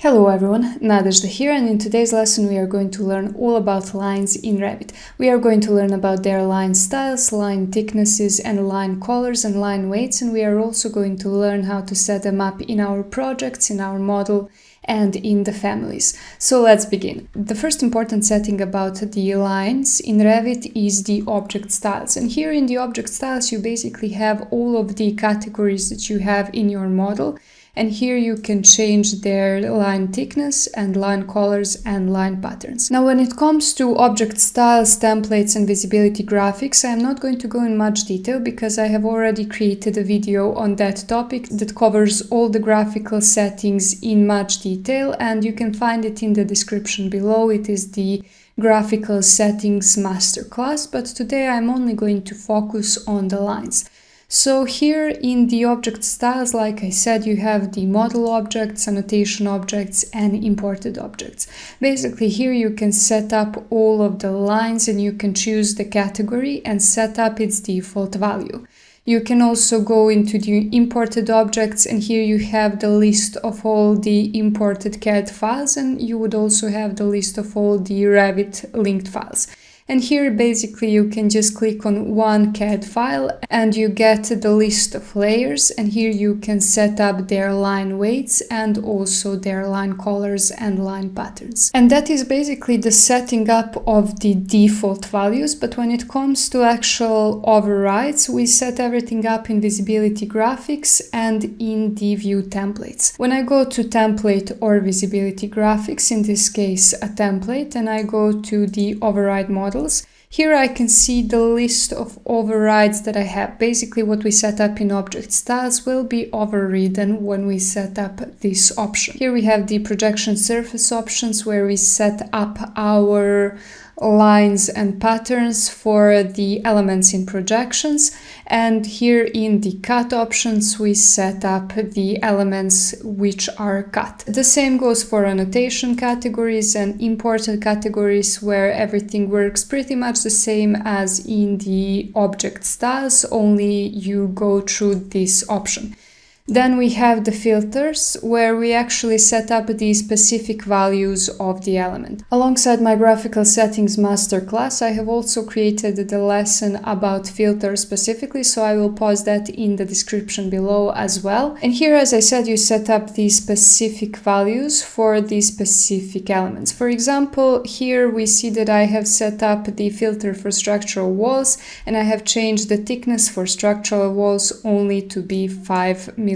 Hello everyone, Nadezhda here, and in today's lesson we are going to learn all about lines in Revit. We are going to learn about their line styles, line thicknesses and line colors and line weights, and we are also going to learn how to set them up in our projects, in our model and in the families. So let's begin. The first important setting about the lines in Revit is the object styles, and here in the object styles you basically have all of the categories that you have in your model. And here you can change their line thickness and line colors and line patterns. Now, when it comes to object styles, templates and visibility graphics, I'm not going to go in much detail because I have already created a video on that topic that covers all the graphical settings in much detail, and you can find it in the description below. It is the graphical settings masterclass, but today I'm only going to focus on the lines. So here in the object styles, like I said, you have the model objects, annotation objects, and imported objects. Basically here you can set up all of the lines and you can choose the category and set up its default value. You can also go into the imported objects, and here you have the list of all the imported CAD files, and you would also have the list of all the Revit linked files. And here basically you can just click on one CAD file and you get the list of layers, and here you can set up their line weights and also their line colors and line patterns. And that is basically the setting up of the default values, but when it comes to actual overrides, we set everything up in visibility graphics and in the view templates. When I go to template or visibility graphics, in this case a template, and I go to the override model, here I can see the list of overrides that I have. Basically what we set up in object styles will be overridden when we set up this option. Here we have the projection surface options where we set up our lines and patterns for the elements in projections, and here in the cut options we set up the elements which are cut. The same goes for annotation categories and imported categories, where everything works pretty much the same as in the object styles, only you go through this option. Then we have the filters, where we actually set up the specific values of the element. Alongside my graphical settings masterclass, I have also created the lesson about filters specifically, so I will post that in the description below as well. And here, as I said, you set up the specific values for the specific elements. For example, here we see that I have set up the filter for structural walls, and I have changed the thickness for structural walls only to be 5 millimeters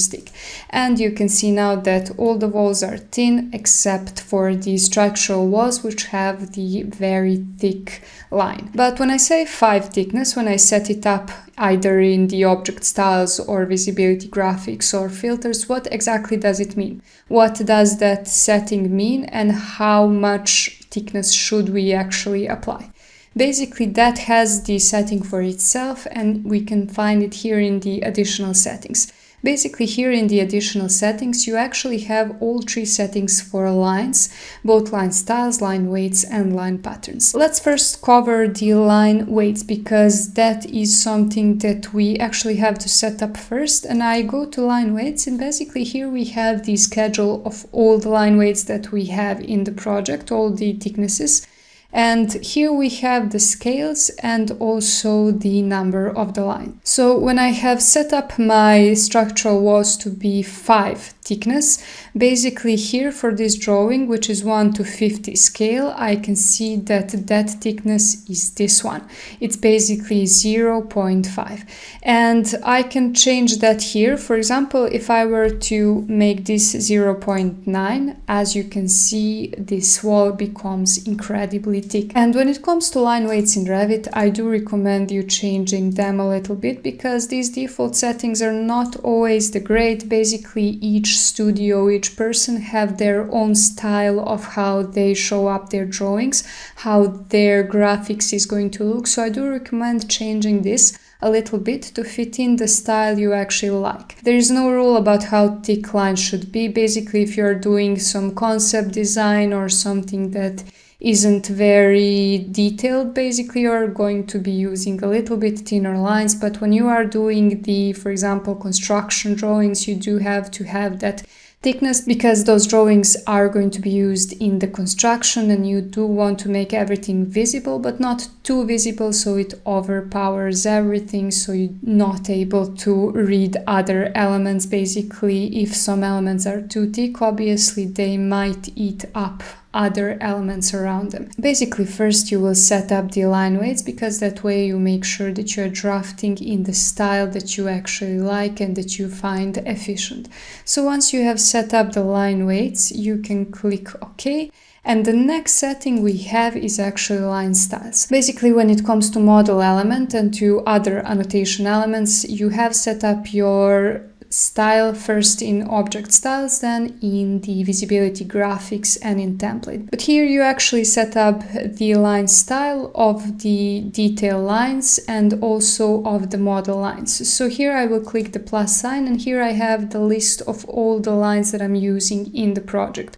thick. And you can see now that all the walls are thin except for the structural walls, which have the very thick line. But when I say 5 thickness, when I set it up either in the object styles or visibility graphics or filters, what exactly does it mean? What does that setting mean, and how much thickness should we actually apply? Basically that has the setting for itself, and we can find it here in the additional settings. Basically here in the additional settings you actually have all 3 settings for lines, both line styles, line weights and line patterns. Let's first cover the line weights, because that is something that we actually have to set up first. And I go to line weights, and basically here we have the schedule of all the line weights that we have in the project, all the thicknesses. And here we have the scales and also the number of the line. So when I have set up my structural walls to be 5 thickness, basically here for this drawing, which is 1 to 50 scale, I can see that that thickness is this one. It's basically 0.5. And I can change that here. For example, if I were to make this 0.9, as you can see, this wall becomes incredibly thick. And when it comes to line weights in Revit, I do recommend you changing them a little bit, because these default settings are not always the great. Basically each studio, each person have their own style of how they show up their drawings, how their graphics is going to look. So I do recommend changing this a little bit to fit in the style you actually like. There is no rule about how thick lines should be. Basically, if you're doing some concept design or something that isn't very detailed, basically you're going to be using a little bit thinner lines. But when you are doing the, for example, construction drawings, you do have to have that thickness, because those drawings are going to be used in the construction and you do want to make everything visible but not too visible so it overpowers everything, so you're not able to read other elements. Basically, if some elements are too thick, obviously they might eat up other elements around them. Basically, first you will set up the line weights, because that way you make sure that you are drafting in the style that you actually like and that you find efficient. So once you have set up the line weights, you can click OK. And the next setting we have is actually line styles. Basically, when it comes to model element and to other annotation elements, you have set up your style first in object styles, then in the visibility graphics and in template. But here you actually set up the line style of the detail lines and also of the model lines. So here I will click the plus sign and here I have the list of all the lines that I'm using in the project.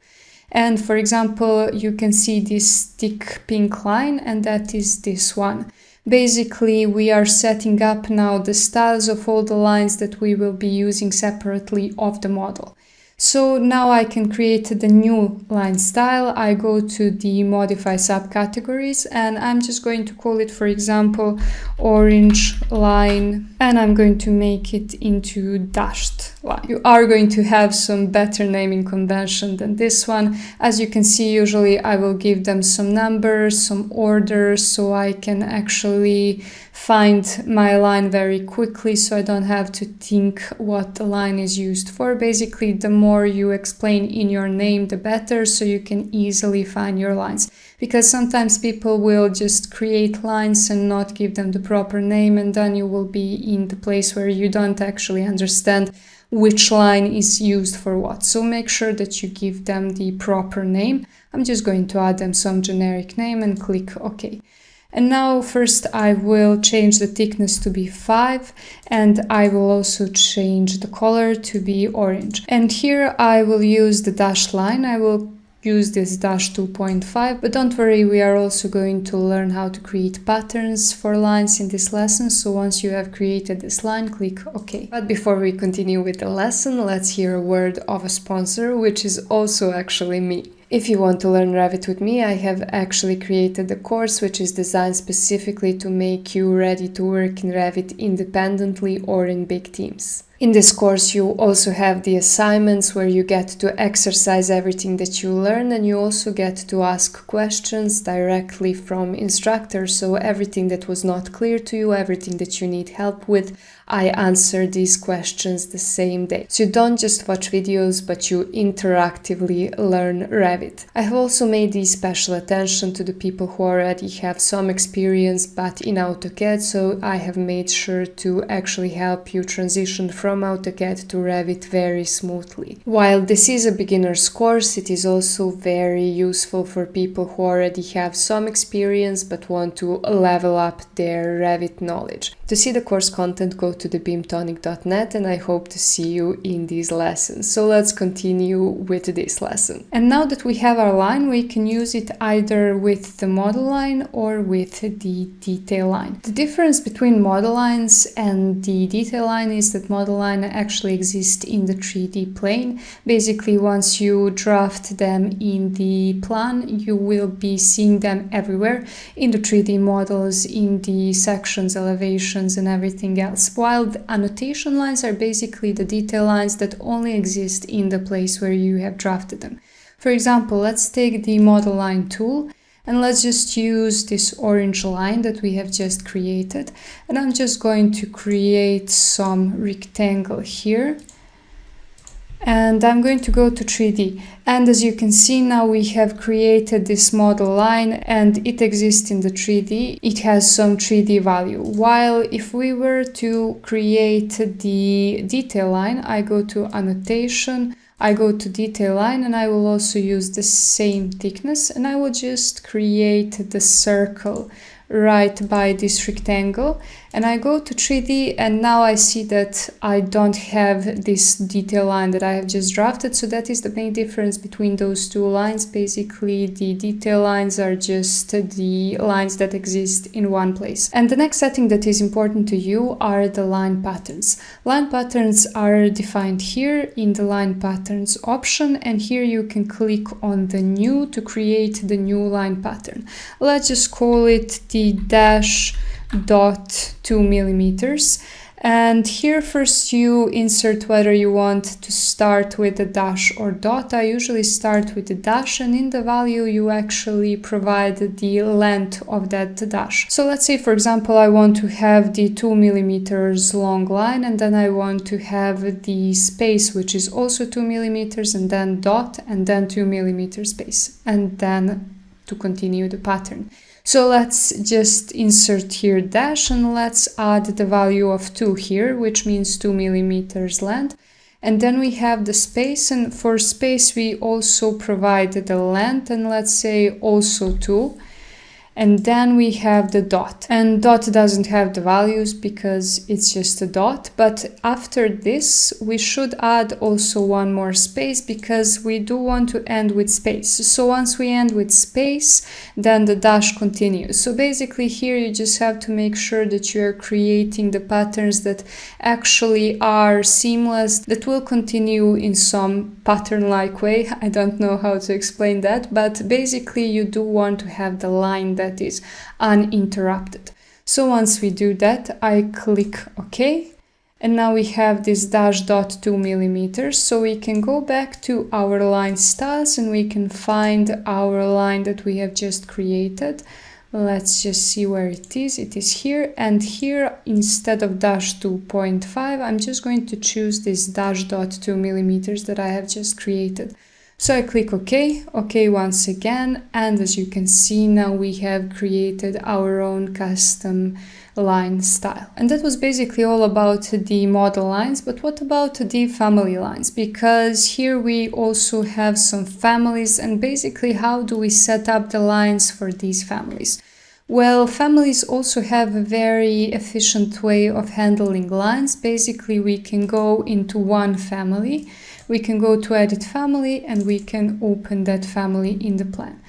And for example, you can see this thick pink line, and that is this one. Basically, we are setting up now the styles of all the lines that we will be using separately of the model. So now I can create the new line style. I go to the modify subcategories and I'm just going to call it, for example, orange line, and I'm going to make it into dashed line. You are going to have some better naming convention than this one. As you can see, usually I will give them some numbers, some orders, so I can actually find my line very quickly, so I don't have to think what the line is used for. Basically, the more you explain in your name, the better, so you can easily find your lines. Because sometimes people will just create lines and not give them the proper name, and then you will be in the place where you don't actually understand which line is used for what. So make sure that you give them the proper name. I'm just going to add them some generic name and click OK. And now first I will change the thickness to be 5 and I will also change the color to be orange. And here I will use the dashed line. I will use this dash 2.5, but don't worry, we are also going to learn how to create patterns for lines in this lesson. So once you have created this line, click OK. But before we continue with the lesson, let's hear a word of a sponsor, which is also actually me. If you want to learn Revit with me, I have actually created a course which is designed specifically to make you ready to work in Revit independently or in big teams. In this course, you also have the assignments where you get to exercise everything that you learn, and you also get to ask questions directly from instructors. So everything that was not clear to you, everything that you need help with, I answer these questions the same day. So you don't just watch videos, but you interactively learn Revit. I have also made the special attention to the people who already have some experience but in AutoCAD, so I have made sure to actually help you transition from AutoCAD to Revit very smoothly. While this is a beginner's course, it is also very useful for people who already have some experience but want to level up their Revit knowledge. To see the course content, go to thebeamtonic.net, and I hope to see you in these lessons. So let's continue with this lesson. And now that we have our line, we can use it either with the model line or with the detail line. The difference between model lines and the detail line is that model line actually exists in the 3D plane. Basically, once you draft them in the plan, you will be seeing them everywhere in the 3D models, in the sections, elevations, and everything else. While the annotation lines are basically the detail lines that only exist in the place where you have drafted them. For example, let's take the model line tool and let's just use this orange line that we have just created. And I'm just going to create some rectangle here. And I'm going to go to 3D. And as you can see, now we have created this model line and it exists in the 3D. It has some 3D value. While if we were to create the detail line, I go to annotation, I go to detail line, and I will also use the same thickness, and I will just create the circle right by this rectangle, and I go to 3D, and now I see that I don't have this detail line that I have just drafted. So that is the main difference between those two lines. Basically, the detail lines are just the lines that exist in one place. And the next setting that is important to you are the line patterns. Line patterns are defined here in the line patterns option, and here you can click on the new to create the new line pattern. Let's just call it the dash dot 2 millimeters, and here first you insert whether you want to start with a dash or dot. I usually start with the dash, and in the value you actually provide the length of that dash. So let's say, for example, I want to have the 2 millimeters long line, and then I want to have the space which is also 2 millimeters, and then dot, and then 2 millimeter space, and then to continue the pattern. So let's just insert here dash, and let's add the value of 2 here, which means 2 millimeters length. And then we have the space, and for space we also provide the length, and let's say also 2. And then we have the dot, and dot doesn't have the values because it's just a dot. But after this we should add also one more space, because we do want to end with space. So once we end with space, then the dash continues. So basically here you just have to make sure that you are creating the patterns that actually are seamless, that will continue in some pattern-like way. I don't know how to explain that, but basically you do want to have the line that is uninterrupted. So once we do that, I click OK, and now we have this dash dot 2 millimeters. So we can go back to our line styles, and we can find our line that we have just created. Let's just see where it is. It is here, and here instead of dash 2.5, I'm just going to choose this dash dot 2 millimeters that I have just created. So I click OK, OK once again, and as you can see, now we have created our own custom line style. And that was basically all about the model lines. But what about the family lines? Because here we also have some families, and basically how do we set up the lines for these families? Well, families also have a very efficient way of handling lines. Basically, we can go into one family, we can go to edit family, and we can open that family in the plan.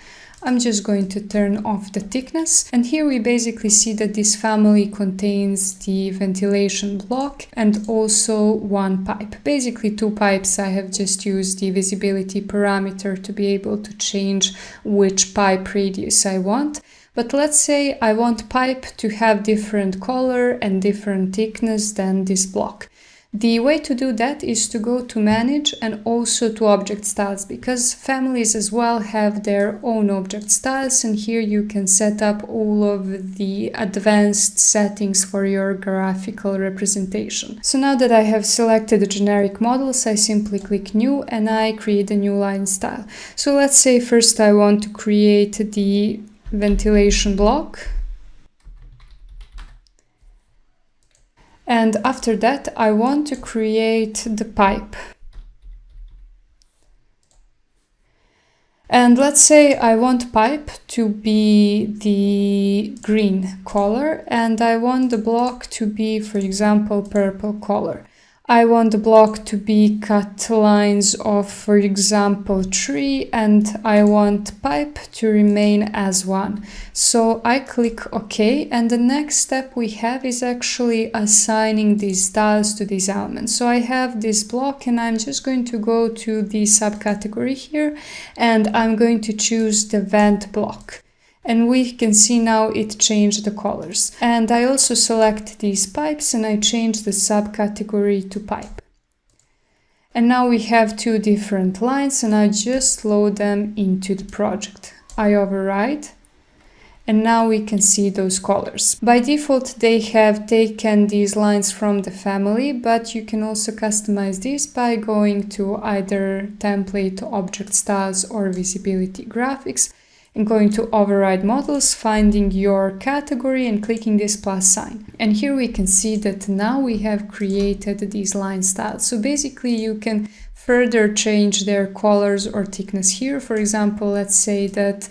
I'm just going to turn off the thickness, and here we basically see that this family contains the ventilation block and also one pipe. Basically 2 pipes. I have just used the visibility parameter to be able to change which pipe radius I want. But let's say I want pipe to have different color and different thickness than this block. The way to do that is to go to manage and also to object styles, because families as well have their own object styles, and here you can set up all of the advanced settings for your graphical representation. So now that I have selected the generic models, I simply click new and I create a new line style. So let's say first I want to create the ventilation block. And after that, I want to create the pipe. And let's say I want pipe to be the green color, and I want the block to be, for example, purple color. I want the block to be cut lines of, for example, 3, and I want pipe to remain as 1. So I click OK, and the next step we have is actually assigning these styles to these elements. So I have this block, and I'm just going to go to the subcategory here, and I'm going to choose the vent block. And we can see now it changed the colors. And I also select these pipes and I change the subcategory to pipe. And now we have 2 different lines, and I just load them into the project. I override, and now we can see those colors. By default, they have taken these lines from the family, but you can also customize this by going to either template, object styles, or visibility graphics, and going to override models, finding your category and clicking this plus sign. And here we can see that now we have created these line styles. So basically you can further change their colors or thickness here. For example, let's say that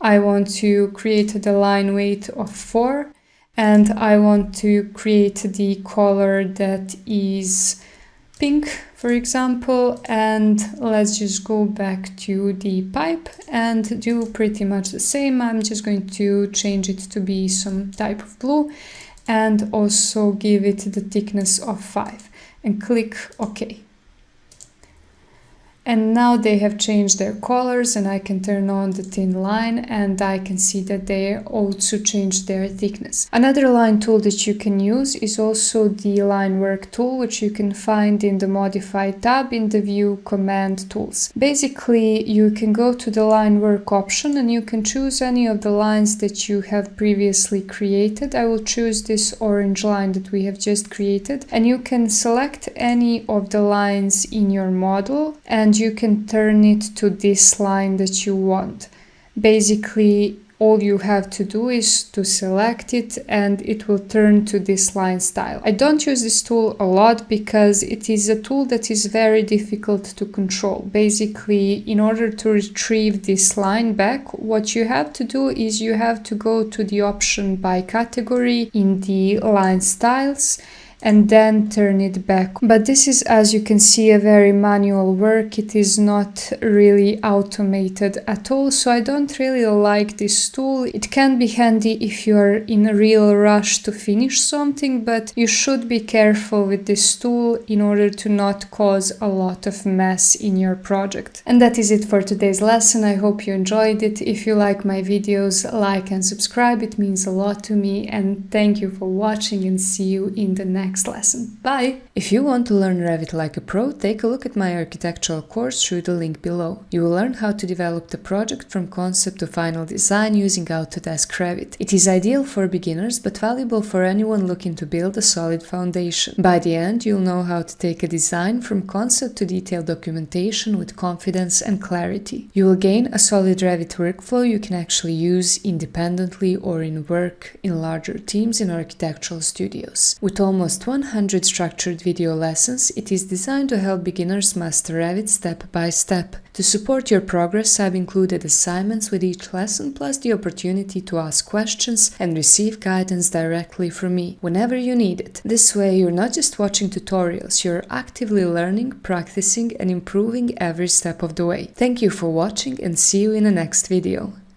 I want to create the line weight of 4, and I want to create the color that is pink, for example, and let's just go back to the pipe and do pretty much the same. I'm just going to change it to be some type of blue and also give it the thickness of 5 and click OK. And now they have changed their colors, and I can turn on the thin line and I can see that they also changed their thickness. Another line tool that you can use is also the Linework tool, which you can find in the Modify tab in the View Command Tools. Basically, you can go to the Linework option and you can choose any of the lines that you have previously created. I will choose this orange line that we have just created, and you can select any of the lines in your model and you can turn it to this line that you want. Basically, all you have to do is to select it and it will turn to this line style. I don't use this tool a lot because it is a tool that is very difficult to control. Basically, in order to retrieve this line back, what you have to do is you have to go to the option by category in the line styles and then turn it back. But this is, as you can see, a very manual work. It is not really automated at all, so I don't really like this tool. It can be handy if you are in a real rush to finish something, but you should be careful with this tool in order to not cause a lot of mess in your project. And that is it for today's lesson. I hope you enjoyed it. If you like my videos, like and subscribe. It means a lot to me, and thank you for watching, and see you in the next lesson. Bye! If you want to learn Revit like a pro, take a look at my architectural course through the link below. You will learn how to develop the project from concept to final design using Autodesk Revit. It is ideal for beginners but valuable for anyone looking to build a solid foundation. By the end, you'll know how to take a design from concept to detailed documentation with confidence and clarity. You will gain a solid Revit workflow you can actually use independently or in work in larger teams in architectural studios. With almost 100 structured video lessons, it is designed to help beginners master Revit step by step. To support your progress, I've included assignments with each lesson, plus the opportunity to ask questions and receive guidance directly from me whenever you need it. This way, you're not just watching tutorials, you're actively learning, practicing, and improving every step of the way. Thank you for watching, and see you in the next video.